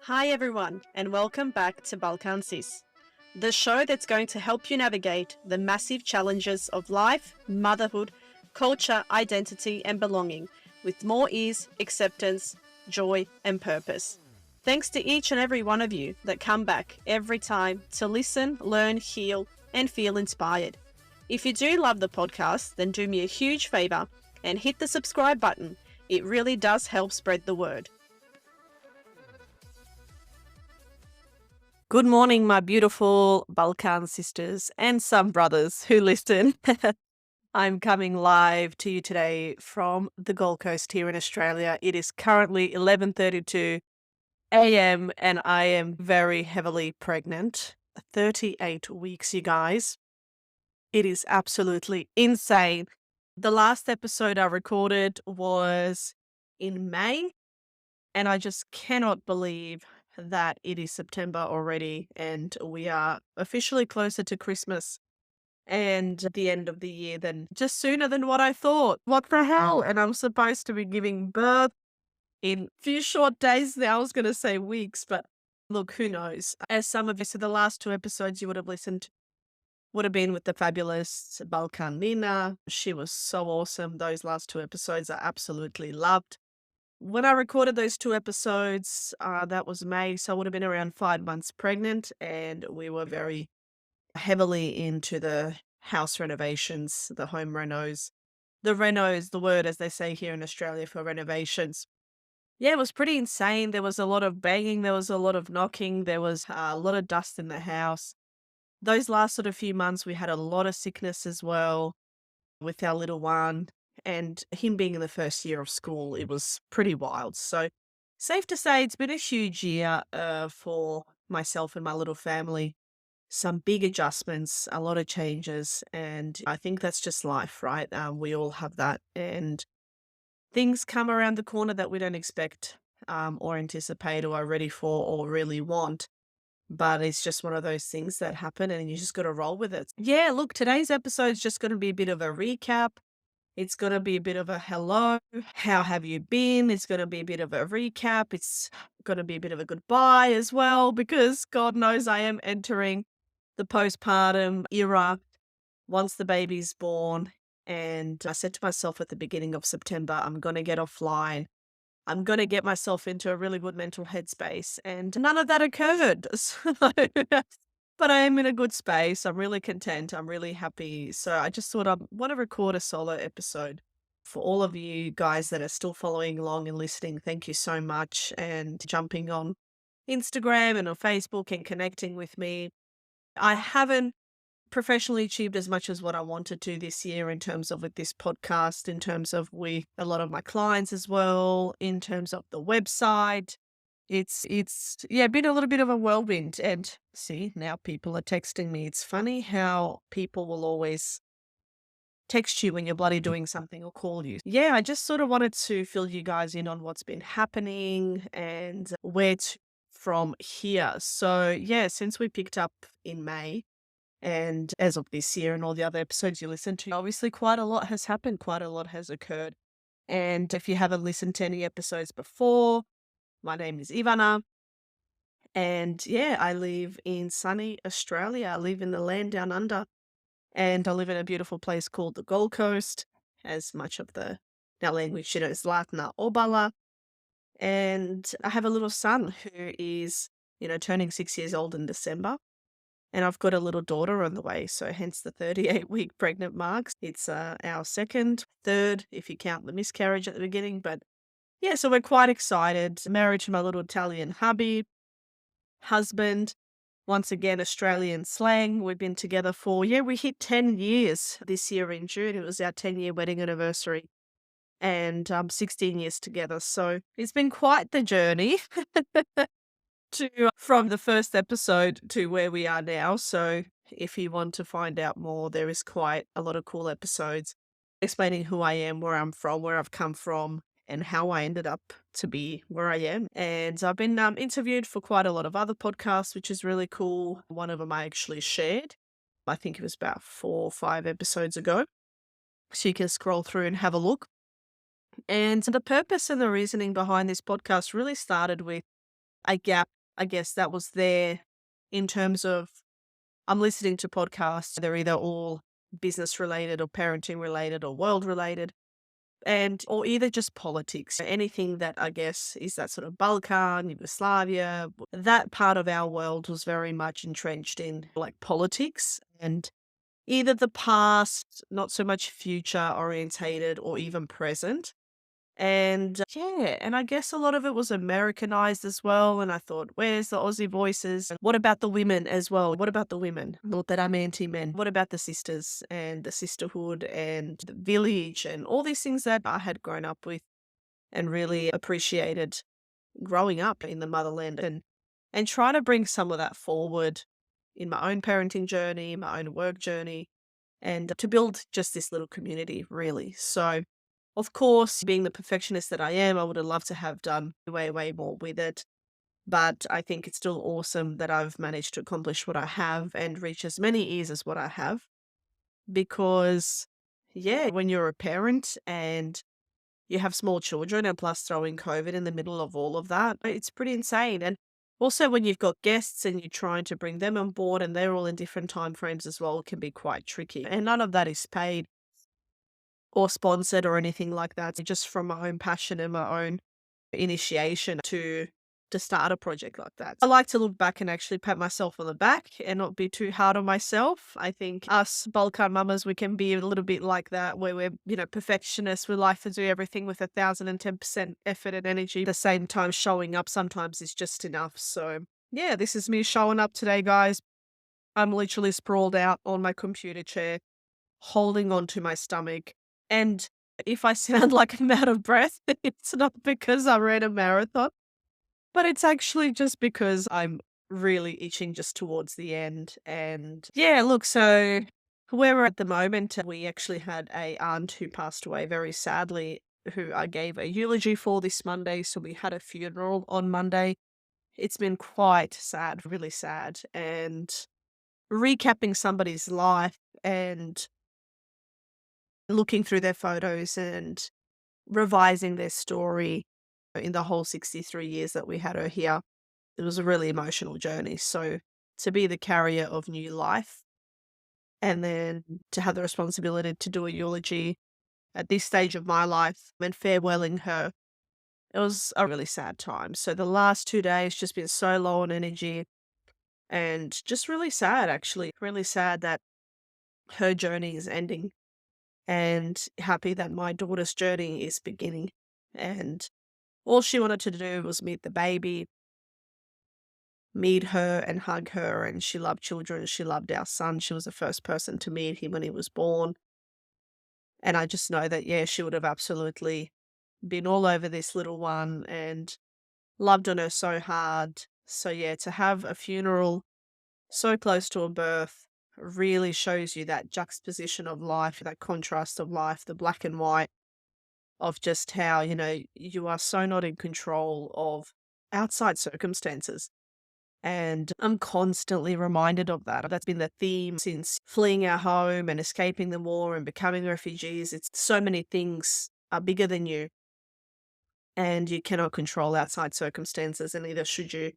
Hi everyone, and welcome back to Balkan Sis, the show that's going to help you navigate the massive challenges of life, motherhood, culture, identity, and belonging with more ease, acceptance, joy, and purpose. Thanks to each and every one of you that come back every time to listen, learn, heal, and feel inspired. If you do love the podcast, then do me a huge favor and hit the subscribe button. It really does help spread the word. Good morning, my beautiful Balkan sisters and some brothers who listen. I'm coming live to you today from the Gold Coast here in Australia. It is currently 11:32 a.m. and I am very heavily pregnant. 38 weeks, you guys. It is absolutely insane. The last episode I recorded was in May, and I just cannot believe that it is September already and we are officially closer to Christmas and the end of the year than just sooner than what I thought. What the hell? And I'm supposed to be giving birth in a few short days now. I was going to say weeks, but look, who knows? As some of you, so the last two episodes you would have listened to would have been with the fabulous Balkan Nina. She was so awesome. Those last two episodes I absolutely loved. When I recorded those two episodes, that was May, so I would have been around 5 months pregnant, and we were very heavily into the house renovations, the home renos. The reno is the word, as they say here in Australia, for renovations. Yeah, it was pretty insane. There was a lot of banging, there was a lot of knocking, there was a lot of dust in the house. Those last sort of few months, we had a lot of sickness as well with our little one. And him being in the first year of school, it was pretty wild. So safe to say it's been a huge year for myself and my little family. Some big adjustments, a lot of changes. And I think that's just life, right? We all have that. And things come around the corner that we don't expect or anticipate or are ready for or really want. But it's just one of those things that happen and you just got to roll with it. Yeah, look, today's episode is just going to be a bit of a recap. It's going to be a bit of a hello. How have you been? It's going to be a bit of a recap. It's going to be a bit of a goodbye as well, because God knows I am entering the postpartum era once the baby's born. And I said to myself at the beginning of September, I'm going to get offline. I'm going to get myself into a really good mental headspace. And none of that occurred. So but I am in a good space. I'm really content. I'm really happy. So I just thought I want to record a solo episode for all of you guys that are still following along and listening. Thank you so much. And jumping on Instagram and on Facebook and connecting with me. I haven't professionally achieved as much as what I wanted to this year in terms of with this podcast, in terms of with a lot of my clients as well, in terms of the website. It's yeah, been a little bit of a whirlwind. And see, now people are texting me. It's funny how people will always text you when you're bloody doing something or call you. Yeah, I just sort of wanted to fill you guys in on what's been happening and where to from here. So yeah, since we picked up in May and as of this year and all the other episodes you listen to, obviously quite a lot has happened, quite a lot has occurred. And if you haven't listened to any episodes before, my name is Ivana. And yeah, I live in sunny Australia. I live in the land down under. And I live in a beautiful place called the Gold Coast, as much of the our language, is Latna Obala. And I have a little son who is, turning 6 years old in December. And I've got a little daughter on the way, so hence the 38-week pregnant marks. It's our third, if you count the miscarriage at the beginning. But yeah, so we're quite excited. Married to my little Italian husband. Once again, Australian slang. We've been together for, we hit 10 years this year in June. It was our 10-year wedding anniversary. And 16 years together. So it's been quite the journey from the first episode to where we are now. So if you want to find out more, there is quite a lot of cool episodes explaining who I am, where I'm from, where I've come from, and how I ended up to be where I am. And I've been interviewed for quite a lot of other podcasts, which is really cool. One of them I actually shared. I think it was about 4 or 5 episodes ago. So you can scroll through and have a look. And the purpose and the reasoning behind this podcast really started with a gap, I guess, that was there in terms of I'm listening to podcasts. They're either all business related or parenting related or world related and or either just politics. Anything that I guess is that sort of Balkan, Yugoslavia, that part of our world was very much entrenched in like politics and either the past, not so much future orientated or even present. And yeah, and I guess a lot of it was Americanized as well. And I thought, where's the Aussie voices? And what about the women as well? What about the women? Not that I'm anti men. What about the sisters and the sisterhood and the village and all these things that I had grown up with and really appreciated growing up in the motherland and trying to bring some of that forward in my own parenting journey, my own work journey, and to build just this little community, really. So, of course, being the perfectionist that I am, I would have loved to have done way, way more with it. But I think it's still awesome that I've managed to accomplish what I have and reach as many ears as what I have. Because, yeah, when you're a parent and you have small children and plus throwing COVID in the middle of all of that, it's pretty insane. And also when you've got guests and you're trying to bring them on board and they're all in different time frames as well, it can be quite tricky. And none of that is paid or sponsored or anything like that. It's just from my own passion and my own initiation to start a project like that. I like to look back and actually pat myself on the back and not be too hard on myself. I think us Balkan mamas, we can be a little bit like that, where we're, perfectionists. We like to do everything with 1,010% effort and energy. At the same time, showing up sometimes is just enough. So yeah, this is me showing up today, guys. I'm literally sprawled out on my computer chair, holding onto my stomach. And if I sound like I'm out of breath, it's not because I ran a marathon. But it's actually just because I'm really itching just towards the end. And yeah, look, so where we're at the moment, we actually had a aunt who passed away very sadly, who I gave a eulogy for this Monday. So we had a funeral on Monday. It's been quite sad, really sad. And recapping somebody's life and looking through their photos and revising their story in the whole 63 years that we had her here. It was a really emotional journey. So to be the carrier of new life and then to have the responsibility to do a eulogy at this stage of my life and farewelling her, it was a really sad time. So the last 2 days just been so low on energy and just really sad, actually. Really sad that her journey is ending and happy that my daughter's journey is beginning. And all she wanted to do was meet the baby, meet her and hug her, and she loved children. She loved our son. She was the first person to meet him when he was born. And I just know that, yeah, she would have absolutely been all over this little one and loved on her so hard. So, yeah, to have a funeral so close to a birth really shows you that juxtaposition of life, that contrast of life, the black and white of just how, you are so not in control of outside circumstances. And I'm constantly reminded of that. That's been the theme since fleeing our home and escaping the war and becoming refugees. It's so many things are bigger than you, and you cannot control outside circumstances, and neither should you.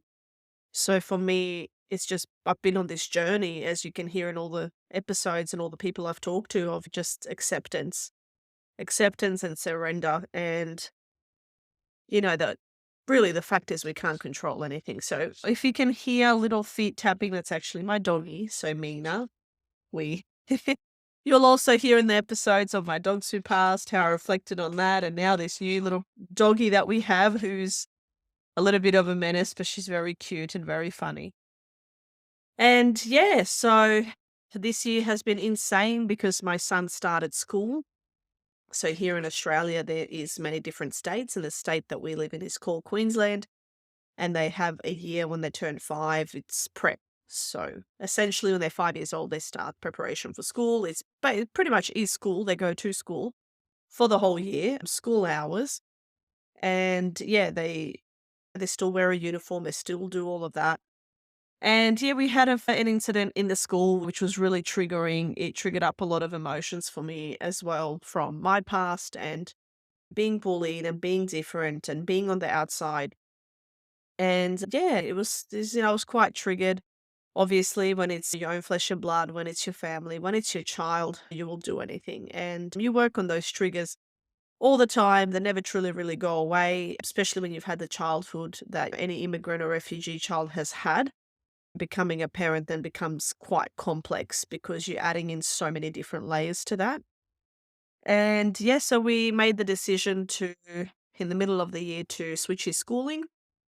So for me, it's just, I've been on this journey, as you can hear in all the episodes and all the people I've talked to, of just acceptance and surrender. And that really the fact is we can't control anything. So if you can hear little feet tapping, that's actually my doggy. So Mina, we. You'll also hear in the episodes of my dogs who passed how I reflected on that. And now this new little doggy that we have, who's a little bit of a menace, but she's very cute and very funny. And yeah, so this year has been insane because my son started school. So here in Australia, there is many different states, and the state that we live in is called Queensland, and they have a year when they turn 5, it's prep. So essentially when they're 5 years old, they start preparation for school. It pretty much is school. They go to school for the whole year, school hours. And yeah, they still wear a uniform, they still do all of that. And yeah, we had an incident in the school, which was really triggering. It triggered up a lot of emotions for me as well from my past. And being bullied and being different and being on the outside. And yeah, I was quite triggered. Obviously, when it's your own flesh and blood, when it's your family, when it's your child, you will do anything. And you work on those triggers all the time. They never truly really go away, especially when you've had the childhood that any immigrant or refugee child has had. Becoming a parent then becomes quite complex because you're adding in so many different layers to that. And yeah, so we made the decision to, in the middle of the year, to switch his schooling,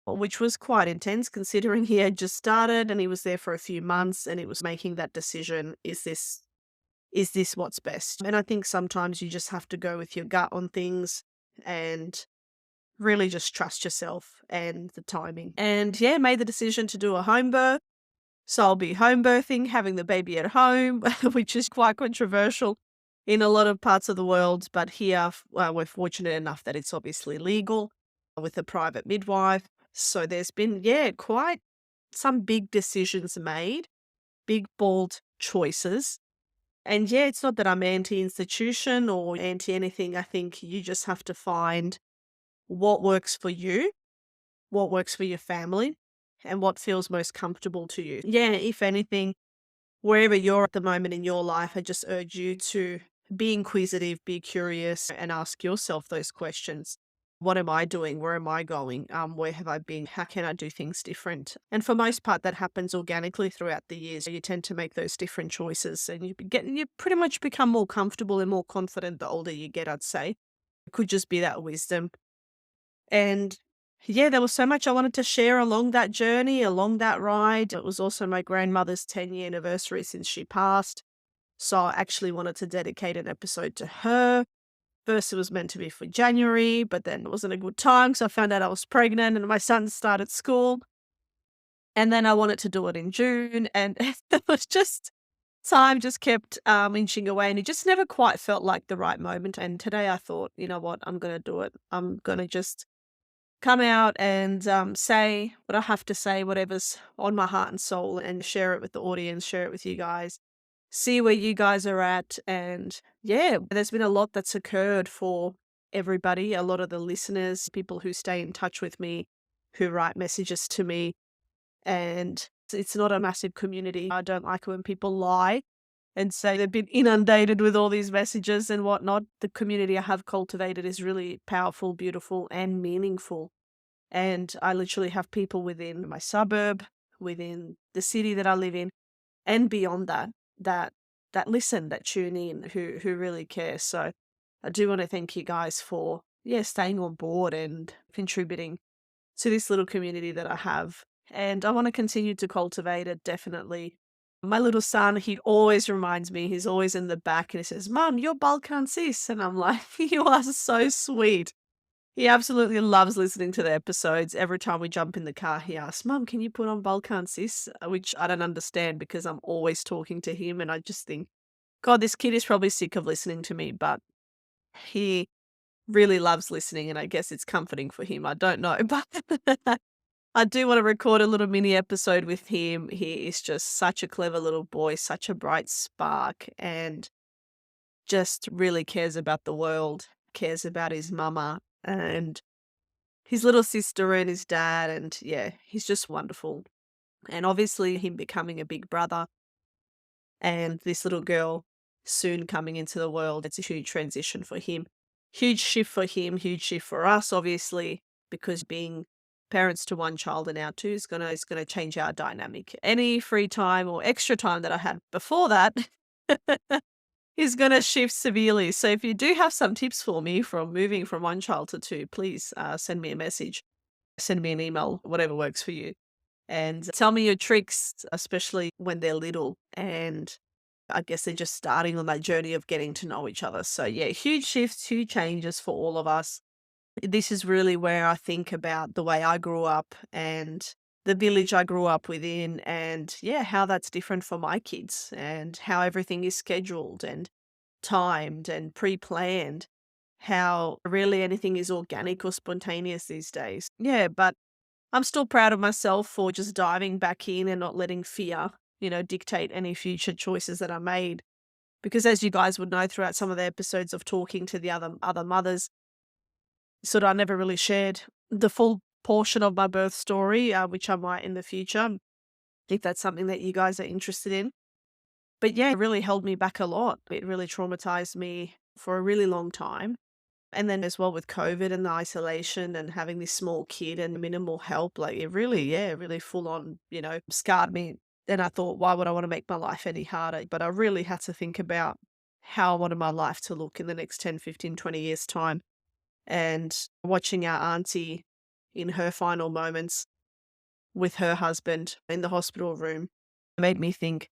which was quite intense considering he had just started and he was there for a few months, and it was making that decision, is this what's best? And I think sometimes you just have to go with your gut on things and really just trust yourself and the timing. And yeah, made the decision to do a home birth. So I'll be home birthing, having the baby at home, which is quite controversial in a lot of parts of the world. But here, we're fortunate enough that it's obviously legal with a private midwife. So there's been, yeah, quite some big decisions made, big, bold choices. And yeah, it's not that I'm anti institution or anti anything. I think you just have to find what works for you, what works for your family, and what feels most comfortable to you. Yeah, if anything, wherever you're at the moment in your life, I just urge you to be inquisitive, be curious, and ask yourself those questions. What am I doing? Where am I going? Where have I been? How can I do things different? And for most part, that happens organically throughout the years. You tend to make those different choices, and you pretty much become more comfortable and more confident the older you get, I'd say. It could just be that wisdom. And yeah, there was so much I wanted to share along that journey, along that ride. It was also my grandmother's 10-year anniversary since she passed. So I actually wanted to dedicate an episode to her. First, it was meant to be for January, but then it wasn't a good time. So I found out I was pregnant and my son started school. And then I wanted to do it in June. And it was just, time just kept inching away. And it just never quite felt like the right moment. And today I thought, you know what, I'm going to do it. I'm going to just come out and say what I have to say, whatever's on my heart and soul, and share it with the audience, share it with you guys, see where you guys are at. And yeah, there's been a lot that's occurred for everybody, a lot of the listeners, people who stay in touch with me, who write messages to me. And it's not a massive community. I don't like when people lie and say they've been inundated with all these messages and whatnot. The community I have cultivated is really powerful, beautiful, and meaningful. And I literally have people within my suburb, within the city that I live in, and beyond that, that that listen, that tune in, who really care. So I do want to thank you guys for, yeah, staying on board and contributing to this little community that I have. And I want to continue to cultivate it, definitely. My little son, he always reminds me, he's always in the back and he says, "Mum, you're Balkan Sis." And I'm like, "You are so sweet." He absolutely loves listening to the episodes. Every time we jump in the car, he asks, "Mum, can you put on Balkan Sis?" Which I don't understand because I'm always talking to him. And I just think, God, this kid is probably sick of listening to me, but he really loves listening. And I guess it's comforting for him. I don't know. But I do want to record a little mini episode with him. He is just such a clever little boy, such a bright spark, and just really cares about the world, cares about his mama and his little sister and his dad. And yeah, he's just wonderful. And obviously, him becoming a big brother and this little girl soon coming into the world, it's a huge transition for him. Huge shift for him, huge shift for us, obviously, because being parents to one child and now two is gonna change our dynamic. Any free time or extra time that I had before that is gonna shift severely. So if you do have some tips for me from moving from one child to two, please send me a message, send me an email, whatever works for you. And tell me your tricks, especially when they're little. And I guess they're just starting on that journey of getting to know each other. So yeah, huge shifts, huge changes for all of us. This is really where I think about the way I grew up and the village I grew up within, and yeah, how that's different for my kids and how everything is scheduled and timed and pre-planned, how really anything is organic or spontaneous these days. Yeah, but I'm still proud of myself for just diving back in and not letting fear, dictate any future choices that I made. Because as you guys would know throughout some of the episodes of talking to the other mothers, Sort of I never really shared the full portion of my birth story, which I might in the future, if that's something that you guys are interested in. But yeah, it really held me back a lot. It really traumatized me for a really long time. And then as well with COVID and the isolation and having this small kid and minimal help, like it really, yeah, really full on, scarred me. And I thought, why would I want to make my life any harder? But I really had to think about how I wanted my life to look in the next 10, 15, 20 years' time. And watching our auntie in her final moments with her husband in the hospital room made me think,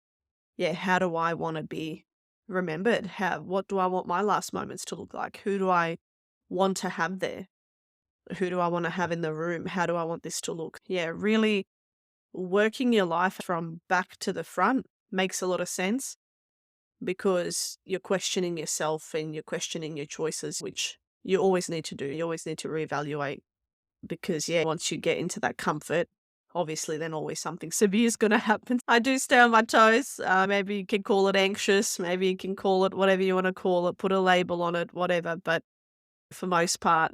yeah, how do I want to be remembered? What do I want my last moments to look like? Who do I want to have there? Who do I want to have in the room? How do I want this to look? Yeah, really working your life from back to the front makes a lot of sense because you're questioning yourself and you're questioning your choices, which you always need to do. You always need to reevaluate because, yeah, once you get into that comfort, obviously then always something severe is going to happen. I do stay on my toes. Maybe you can call it anxious. Maybe you can call it whatever you want to call it, put a label on it, whatever. But for most part,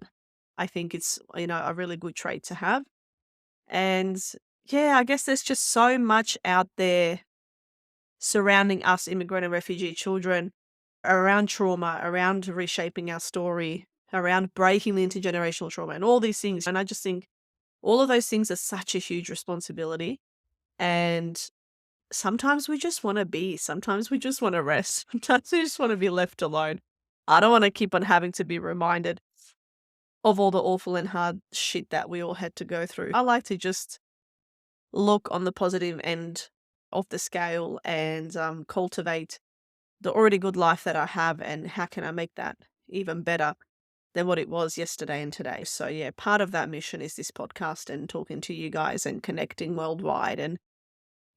I think it's, a really good trait to have. And yeah, I guess there's just so much out there surrounding us immigrant and refugee children around trauma, around reshaping our story, around breaking the intergenerational trauma and all these things. And I just think all of those things are such a huge responsibility. And sometimes we just want to be, sometimes we just want to rest, sometimes we just want to be left alone. I don't want to keep on having to be reminded of all the awful and hard shit that we all had to go through. I like to just look on the positive end of the scale and cultivate the already good life that I have and how can I make that even better than what it was yesterday and today. So yeah, part of that mission is this podcast and talking to you guys and connecting worldwide and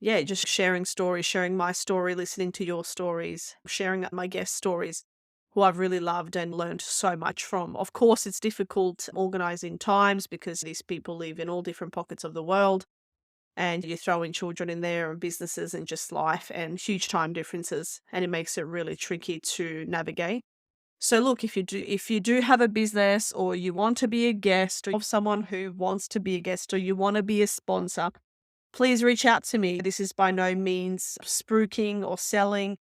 yeah, just sharing stories, sharing my story, listening to your stories, sharing my guest stories who I've really loved and learned so much from. Of course, it's difficult organizing times because these people live in all different pockets of the world and you throw in children in there and businesses and just life and huge time differences and it makes it really tricky to navigate. So look, if you do have a business or you want to be a guest or of someone who wants to be a guest or you want to be a sponsor, please reach out to me. This is by no means spruiking or selling,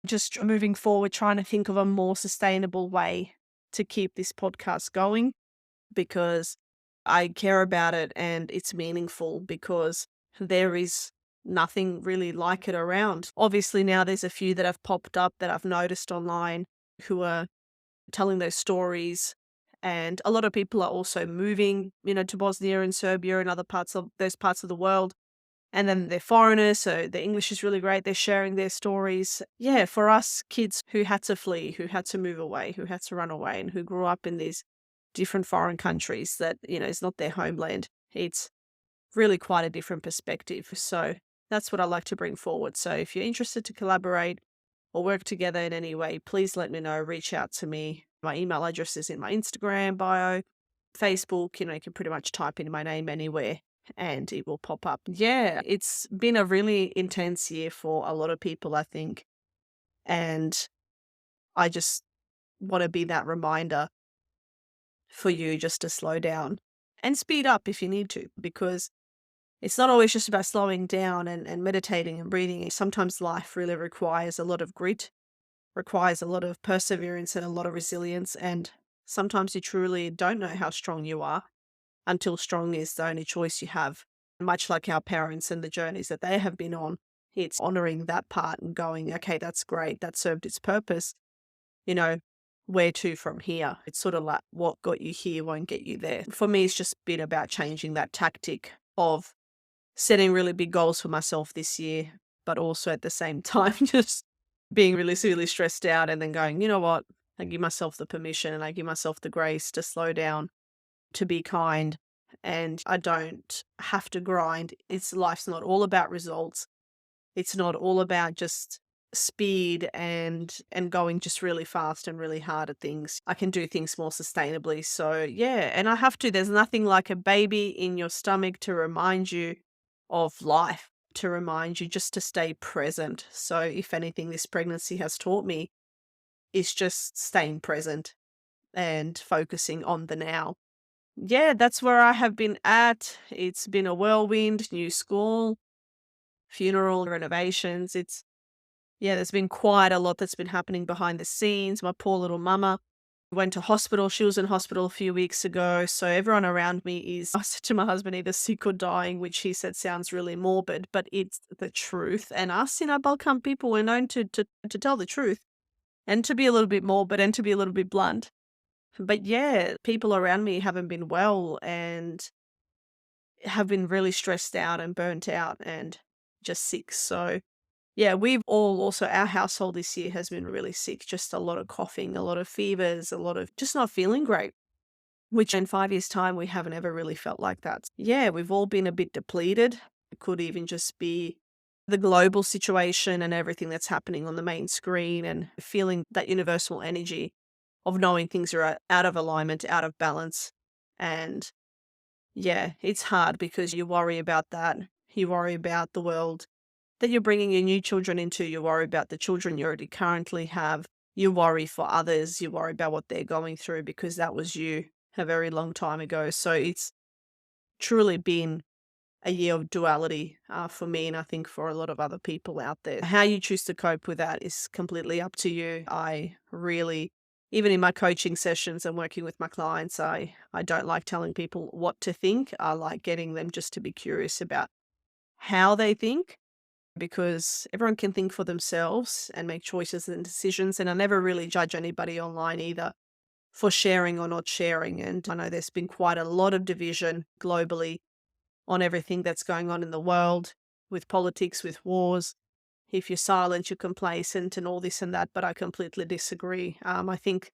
just moving forward, trying to think of a more sustainable way to keep this podcast going because I care about it and it's meaningful because there is nothing really like it around. Obviously, now there's a few that have popped up that I've noticed online who are telling those stories. And a lot of people are also moving, to Bosnia and Serbia and other parts of those parts of the world. And then they're foreigners, so their English is really great. They're sharing their stories. Yeah, for us kids who had to flee, who had to move away, who had to run away, and who grew up in these different foreign countries that, is not their homeland. It's really quite a different perspective. So that's what I like to bring forward. So if you're interested to collaborate or work together in any way, please let me know. Reach out to me. My email address is in my Instagram bio, Facebook. You can pretty much type in my name anywhere and it will pop up. Yeah, it's been a really intense year for a lot of people, I think. And I just want to be that reminder for you just to slow down and speed up if you need to, because it's not always just about slowing down and meditating and breathing. Sometimes life really requires a lot of grit, requires a lot of perseverance and a lot of resilience. And sometimes you truly don't know how strong you are until strong is the only choice you have. Much like our parents and the journeys that they have been on, it's honoring that part and going, okay, that's great. That served its purpose. Where to from here? It's sort of like what got you here won't get you there. For me, it's just been about changing that tactic of setting really big goals for myself this year, but also at the same time, just being really severely stressed out and then going, you know what? I give myself the permission and I give myself the grace to slow down, to be kind, and I don't have to grind. Life's not all about results. It's not all about just speed and going just really fast and really hard at things. I can do things more sustainably. So yeah, and there's nothing like a baby in your stomach to remind you of life, to remind you just to stay present. So if anything this pregnancy has taught me is just staying present and focusing on the now. Yeah, that's where I have been at. It's been a whirlwind, new school, funeral, renovations. Yeah, there's been quite a lot that's been happening behind the scenes. My poor little mama went to hospital. She was in hospital a few weeks ago. So everyone around me is, I said to my husband, either sick or dying, which he said sounds really morbid, but it's the truth. And us, Balkan people, we're known to tell the truth and to be a little bit morbid and to be a little bit blunt. But yeah, people around me haven't been well and have been really stressed out and burnt out and just sick. So yeah, we've all also, our household this year has been really sick, just a lot of coughing, a lot of fevers, a lot of just not feeling great, which in 5 years' time, we haven't ever really felt like that. Yeah, we've all been a bit depleted. It could even just be the global situation and everything that's happening on the main screen and feeling that universal energy of knowing things are out of alignment, out of balance. And yeah, it's hard because you worry about that. You worry about the world that you're bringing your new children into. You worry about the children you already currently have. You worry for others. You worry about what they're going through because that was you a very long time ago. So it's truly been a year of duality for me, and I think for a lot of other people out there. How you choose to cope with that is completely up to you. I really, even in my coaching sessions and working with my clients, I don't like telling people what to think. I like getting them just to be curious about how they think, because everyone can think for themselves and make choices and decisions. And I never really judge anybody online either for sharing or not sharing. And I know there's been quite a lot of division globally on everything that's going on in the world with politics, with wars. If you're silent, you're complacent and all this and that. But I completely disagree. I think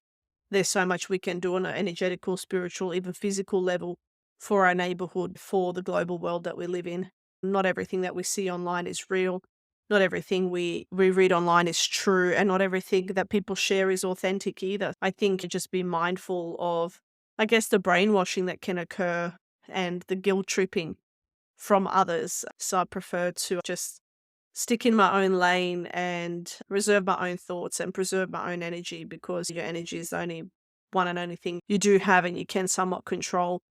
there's so much we can do on an energetical, spiritual, even physical level for our neighborhood, for the global world that we live in. Not everything that we see online is real. Not everything we read online is true, and not everything that people share is authentic either. I think just be mindful of, I guess, the brainwashing that can occur and the guilt tripping from others. So I prefer to just stick in my own lane and reserve my own thoughts and preserve my own energy, because your energy is the only one and only thing you do have and you can somewhat control.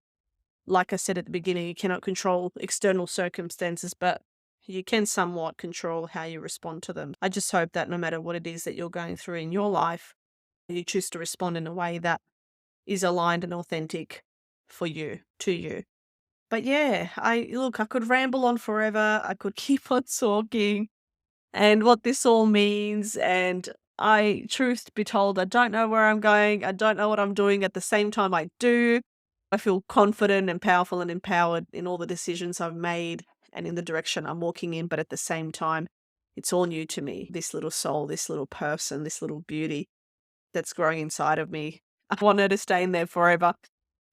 Like I said at the beginning, you cannot control external circumstances, but you can somewhat control how you respond to them. I just hope that no matter what it is that you're going through in your life, you choose to respond in a way that is aligned and authentic for you, to you. But yeah, I could ramble on forever. I could keep on talking and what this all means. And truth be told, I don't know where I'm going. I don't know what I'm doing. At the same time, I do. I feel confident and powerful and empowered in all the decisions I've made and in the direction I'm walking in. But at the same time, it's all new to me. This little soul, this little person, this little beauty that's growing inside of me. I want her to stay in there forever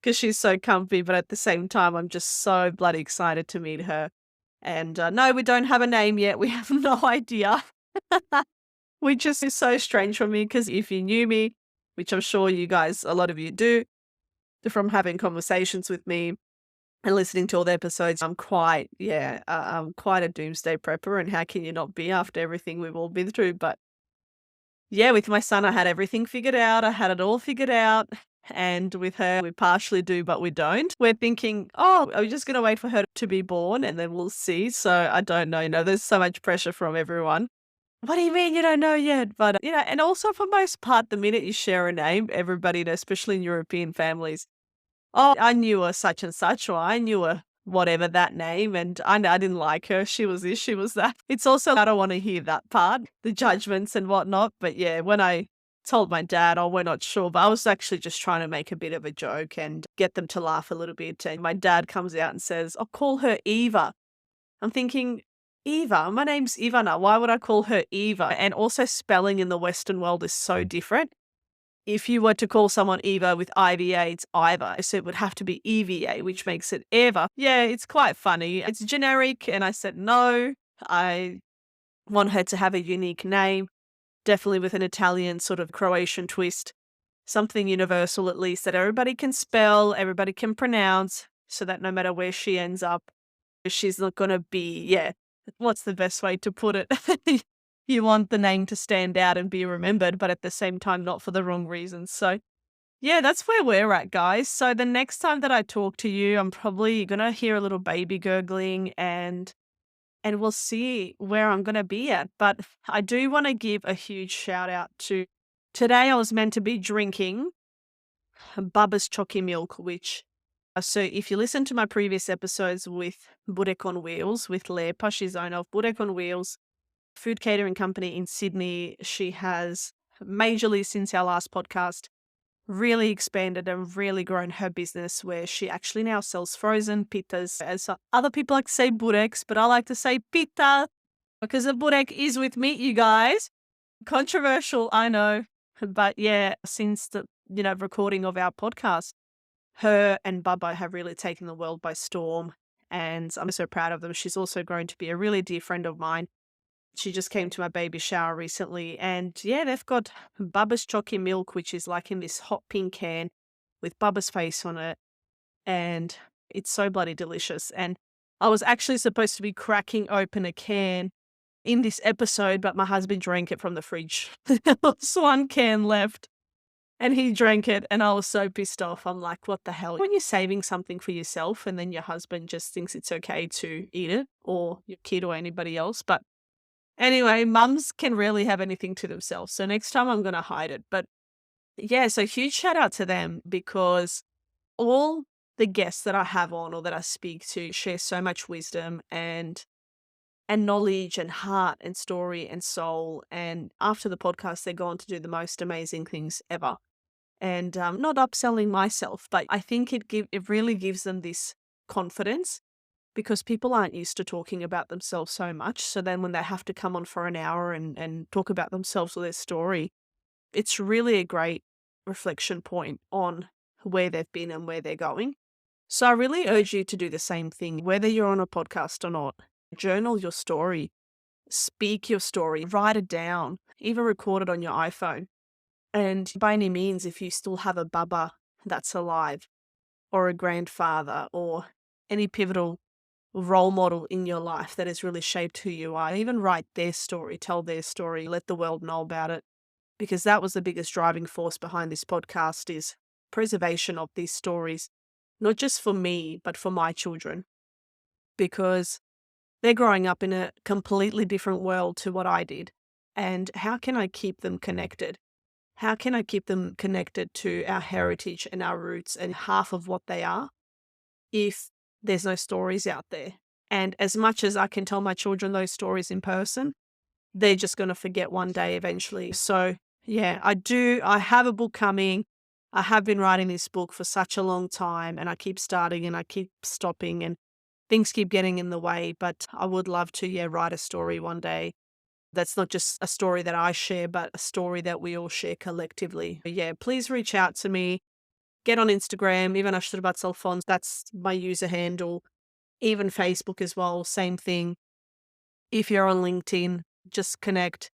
because she's so comfy. But at the same time, I'm just so bloody excited to meet her. And no, we don't have a name yet. We have no idea. Which is so strange for me, because if you knew me, which I'm sure you guys, a lot of you do, from having conversations with me and listening to all the episodes, I'm quite a doomsday prepper. And how can you not be after everything we've all been through? But yeah, with my son, I had everything figured out. I had it all figured out. And with her, we partially do, but we don't. We're thinking, oh, are we just going to wait for her to be born and then we'll see? So I don't know. There's so much pressure from everyone. What do you mean you don't know yet? But, and also for most part, the minute you share a name, everybody, especially in European families, oh, I knew her such and such, or I knew her whatever that name, and I didn't like her. She was this, she was that. It's also, I don't want to hear that part, the judgments and whatnot. But yeah, when I told my dad, oh, we're not sure, but I was actually just trying to make a bit of a joke and get them to laugh a little bit. And my dad comes out and says, I'll call her Eva. I'm thinking, Eva, my name's Ivana. Why would I call her Eva? And also spelling in the Western world is so different. If you were to call someone Eva with IVA, it's Iva. So it would have to be EVA, which makes it Eva. Yeah, it's quite funny. It's generic. And I said, no, I want her to have a unique name, definitely with an Italian sort of Croatian twist, something universal at least that everybody can spell, everybody can pronounce, so that no matter where she ends up, she's not going to be, what's the best way to put it? You want the name to stand out and be remembered, but at the same time, not for the wrong reasons. So Yeah, that's where we're at, guys. So the next time that I talk to you, I'm probably gonna hear a little baby gurgling and we'll see where I'm gonna be at. But I do want to give a huge shout out to today I was meant to be drinking Bubba's Chalky Milk, which so if you listen to my previous episodes with Burek on Wheels, with Lepa, she's owner of Burek on Wheels, food catering company in Sydney. She has majorly since our last podcast really expanded and really grown her business where she actually now sells frozen pitas. As other people like to say bureks, but I like to say pita because a burek is with meat, you guys. Controversial, I know. But yeah, since the recording of our podcast, her and Bubba have really taken the world by storm. And I'm so proud of them. She's also grown to be a really dear friend of mine. She just came to my baby shower recently. And yeah, they've got Bubba's Chalky Milk, which is like in this hot pink can with Bubba's face on it. And it's so bloody delicious. And I was actually supposed to be cracking open a can in this episode, but my husband drank it from the fridge. There was one can left and he drank it. And I was so pissed off. I'm like, what the hell? When you're saving something for yourself and then your husband just thinks it's okay to eat it, or your kid or anybody else. But anyway, mums can rarely have anything to themselves. So next time I'm going to hide it. But yeah, so huge shout out to them because all the guests that I have on or that I speak to share so much wisdom and knowledge and heart and story and soul. And after the podcast, they go on to do the most amazing things ever. And not upselling myself, but I think it really gives them this confidence because people aren't used to talking about themselves so much. So then when they have to come on for an hour and talk about themselves or their story, it's really a great reflection point on where they've been and where they're going. So I really urge you to do the same thing, whether you're on a podcast or not. Journal your story, speak your story, write it down, even record it on your iPhone. And by any means, if you still have a bubba that's alive or a grandfather or any pivotal role model in your life that has really shaped who you are, even write their story, tell their story, let the world know about it. Because that was the biggest driving force behind this podcast is preservation of these stories, not just for me, but for my children. Because they're growing up in a completely different world to what I did. And how can I keep them connected? How can I keep them connected to our heritage and our roots and half of what they are if there's no stories out there? And as much as I can tell my children those stories in person, they're just going to forget one day eventually. So yeah, I have a book coming. I have been writing this book for such a long time and I keep starting and I keep stopping and things keep getting in the way, but I would love to, yeah, write a story one day. That's not just a story that I share, but a story that we all share collectively. Yeah, please reach out to me. Get on Instagram, even Ashtrabat Salfons, that's my user handle. Even Facebook as well, same thing. If you're on LinkedIn, just connect.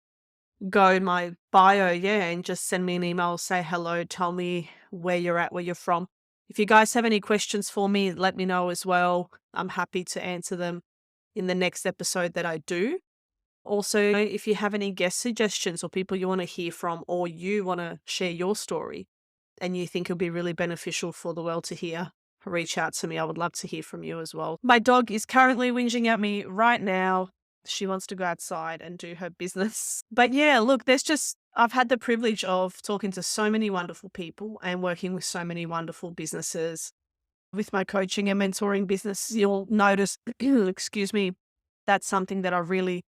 Go in my bio, yeah, and just send me an email, say hello, tell me where you're at, where you're from. If you guys have any questions for me, let me know as well. I'm happy to answer them in the next episode that I do. Also, if you have any guest suggestions or people you want to hear from or you want to share your story and you think it'll be really beneficial for the world to hear, reach out to me. I would love to hear from you as well. My dog is currently whinging at me right now. She wants to go outside and do her business. But yeah, look, I've had the privilege of talking to so many wonderful people and working with so many wonderful businesses. With my coaching and mentoring business, you'll notice, excuse me, that's something that I really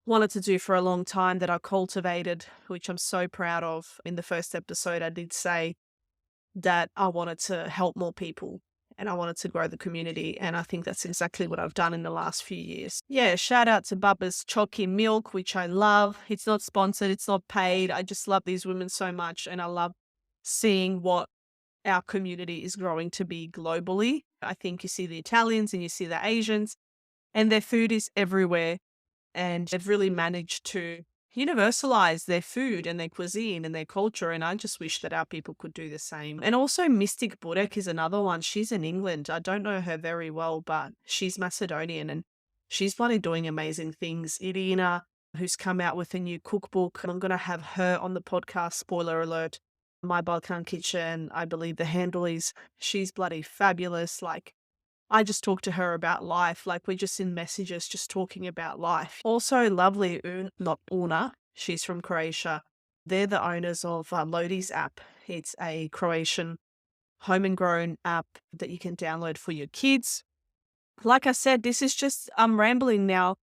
wanted to do for a long time that I cultivated, which I'm so proud of. In the first episode, I did say that I wanted to help more people and I wanted to grow the community. And I think that's exactly what I've done in the last few years. Yeah, shout out to Bubba's Chalky Milk, which I love. It's not sponsored, it's not paid. I just love these women so much. And I love seeing what our community is growing to be globally. I think you see the Italians and you see the Asians, and their food is everywhere. And they've really managed to universalize their food and their cuisine and their culture. And I just wish that our people could do the same. And also Mystic Burek is another one. She's in England. I don't know her very well, but she's Macedonian and she's bloody doing amazing things. Irina, who's come out with a new cookbook. I'm going to have her on the podcast, spoiler alert, My Balkan kitchen, I believe the handle is, she's bloody fabulous. Like, I just talk to her about life. Like, we're just in messages, just talking about life. Also, lovely, not Una, she's from Croatia. They're the owners of Lodi's app. It's a Croatian home and grown app that you can download for your kids. Like I said, this is just, I'm rambling now,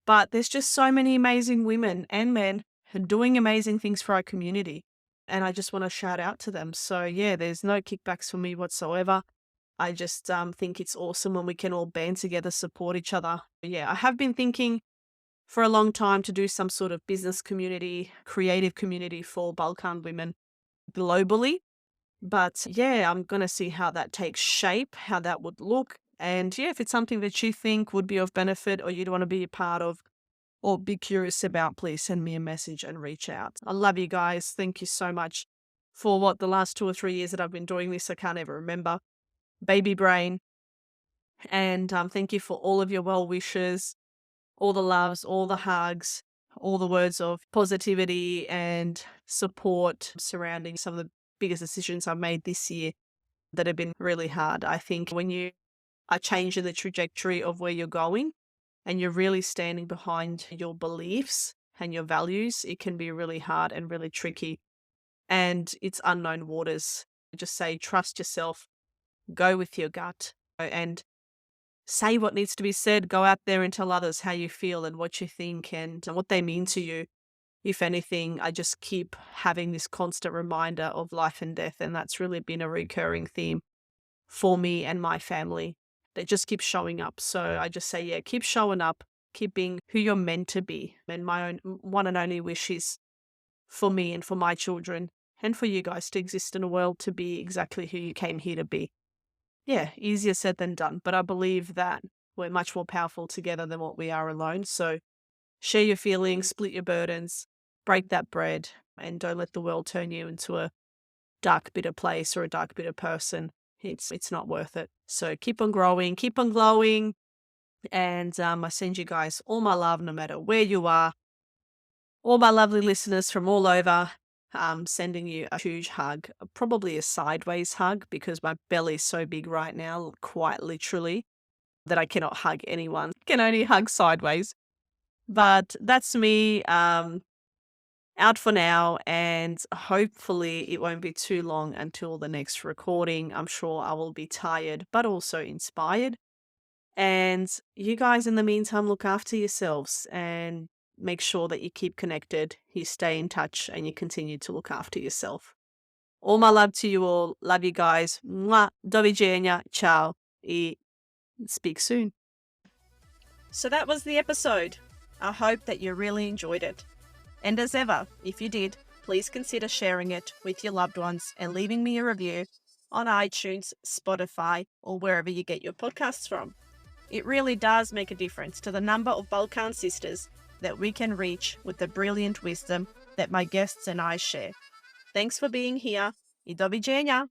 but there's just so many amazing women and men doing amazing things for our community. And I just want to shout out to them. So yeah, there's no kickbacks for me whatsoever. I just think it's awesome when we can all band together, support each other. Yeah, I have been thinking for a long time to do some sort of business community, creative community for Balkan women globally. But yeah, I'm going to see how that takes shape, how that would look. And yeah, if it's something that you think would be of benefit or you'd want to be a part of or be curious about, please send me a message and reach out. I love you guys. Thank you so much for the last 2 or 3 years that I've been doing this. I can't ever remember. Baby brain. And thank you for all of your well wishes, all the loves, all the hugs, all the words of positivity and support surrounding some of the biggest decisions I've made this year that have been really hard. I think when you are changing the trajectory of where you're going and you're really standing behind your beliefs and your values, it can be really hard and really tricky. And it's unknown waters. Just say, trust yourself, go with your gut, and say what needs to be said. Go out there and tell others how you feel and what you think and what they mean to you. If anything, I just keep having this constant reminder of life and death. And that's really been a recurring theme for me and my family that just keeps showing up. So I just say, yeah, keep showing up, keep being who you're meant to be. And my own one and only wish is for me and for my children and for you guys to exist in a world to be exactly who you came here to be. Yeah, easier said than done. But I believe that we're much more powerful together than what we are alone. So share your feelings, split your burdens, break that bread, and don't let the world turn you into a dark, bitter place or a dark, bitter person. It's not worth it. So keep on growing, keep on glowing. And I send you guys all my love, no matter where you are. All my lovely listeners from all over, sending you a huge hug, probably a sideways hug because my belly's so big right now, quite literally, that I cannot hug anyone. Can only hug sideways. But that's me out for now, and hopefully it won't be too long until the next recording. I'm sure I will be tired, but also inspired. And you guys, in the meantime, look after yourselves and make sure that you keep connected, you stay in touch, and you continue to look after yourself. All my love to you all. Love you guys. Mwah. Do widzenia. Ciao. I speak soon. So that was the episode. I hope that you really enjoyed it. And as ever, if you did, please consider sharing it with your loved ones and leaving me a review on iTunes, Spotify, or wherever you get your podcasts from. It really does make a difference to the number of Balkan sisters that we can reach with the brilliant wisdom that my guests and I share. Thanks for being here. I do widzenia.